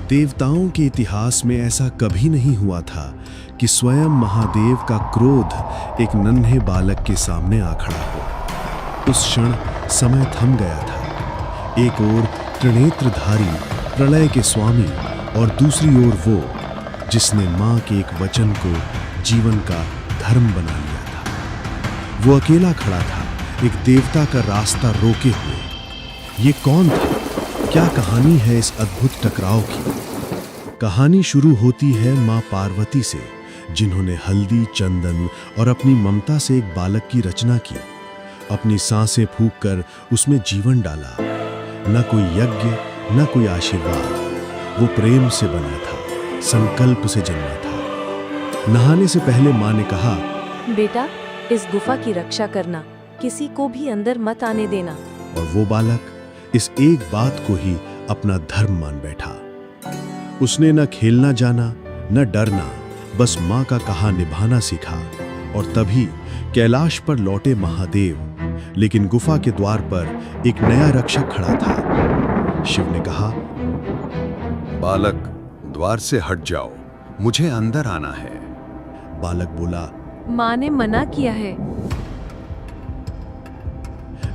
देवताओं के इतिहास में ऐसा कभी नहीं हुआ था कि स्वयं महादेव का क्रोध एक नन्हे बालक के सामने आ खड़ा हो। उस क्षण समय थम गया था। एक ओर त्रिनेत्रधारी प्रलय के स्वामी और दूसरी ओर वो जिसने मां के एक वचन को जीवन का धर्म बना लिया था। वो अकेला खड़ा था, एक देवता का रास्ता रोके हुए। ये कौन था? क्या कहानी है इस अद्भुत टकराव की? कहानी शुरू होती है मां पार्वती से, जिन्होंने हल्दी, चंदन और अपनी ममता से एक बालक की रचना की। अपनी सांसें फूंक कर उसमें जीवन डाला। न कोई यज्ञ, न कोई आशीर्वाद। वो प्रेम से बना था, संकल्प से जन्मा था। नहाने से पहले मां ने कहा, बेटा, इस गुफा की रक्षा करना, किसी को भी अंदर मत आने देना। और वो बालक इस एक बात को ही अपना धर्म मान बैठा। उसने न खेलना जाना, न डरना, बस मां का कहा निभाना सीखा। और तभी कैलाश पर लौटे महादेव, लेकिन गुफा के द्वार पर एक नया रक्षक खड़ा था। शिव ने कहा, बालक, द्वार से हट जाओ, मुझे अंदर आना है। बालक बोला, मां ने मना किया है।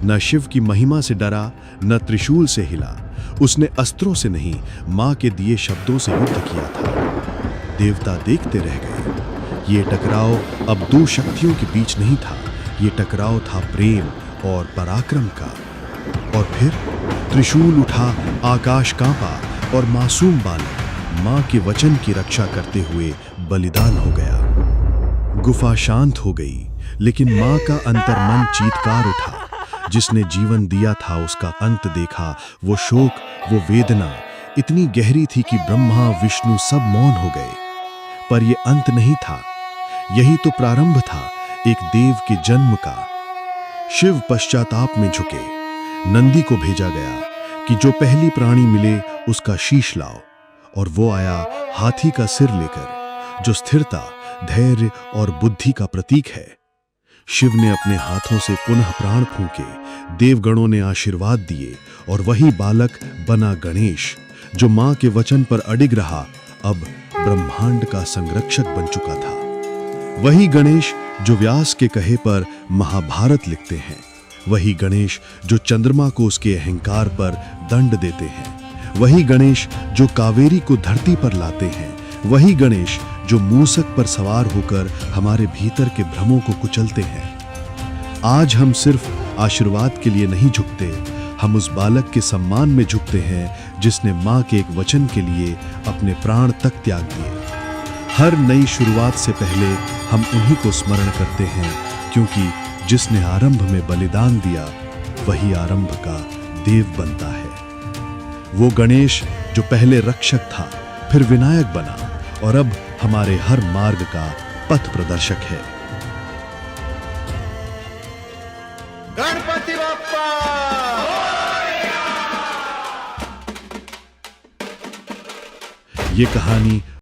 न शिव की महिमा से डरा, न त्रिशूल से हिला। उसने अस्त्रों से नहीं, मां के दिए शब्दों से युद्ध किया था। देवता देखते रह गए। ये टकराव अब दो शक्तियों के बीच नहीं था, ये टकराव था प्रेम और पराक्रम का। और फिर त्रिशूल उठा, आकाश कांपा और मासूम बालक मां के वचन की रक्षा करते हुए बलिदान हो गया। गुफा शांत हो गई, लेकिन मां का अंतर्मन चीत्कार उठा। जिसने जीवन दिया था उसका अंत देखा। वो शोक, वो वेदना इतनी गहरी थी कि ब्रह्मा विष्णु सब मौन हो गए। पर ये अंत नहीं था, यही तो प्रारंभ था एक देव के जन्म का। शिव पश्चाताप में झुके। नंदी को भेजा गया कि जो पहली प्राणी मिले उसका शीश लाओ। और वो आया हाथी का सिर लेकर, जो स्थिरता, धैर्य और बुद्धि का प्रतीक है। शिव ने अपने हाथों से पुनः प्राण फूंके। देवगणों ने आशीर्वाद दिए और वही बालक बना गणेश, जो मां के वचन पर अडिग रहा, अब ब्रह्मांड का संरक्षक बन चुका था। वही गणेश जो व्यास के कहे पर महाभारत लिखते हैं। वही गणेश जो चंद्रमा को उसके अहंकार पर दंड देते हैं। वही गणेश जो कावेरी को धरती पर लाते हैं। वही गणेश जो मूसक पर सवार होकर हमारे भीतर के भ्रमों को कुचलते हैं। आज हम सिर्फ आशीर्वाद के लिए नहीं झुकते, हम उस बालक के सम्मान में झुकते हैं जिसने मां के एक वचन के लिए अपने प्राण तक त्याग दिए। हर नई शुरुआत से पहले हम उन्हीं को स्मरण करते हैं, क्योंकि जिसने आरंभ में बलिदान दिया वही आरंभ का देव बनता है। वो गणेश जो पहले रक्षक था, फिर विनायक बना और अब हमारे हर मार्ग का पथ प्रदर्शक है। गणपति बप्पा! ये कहानी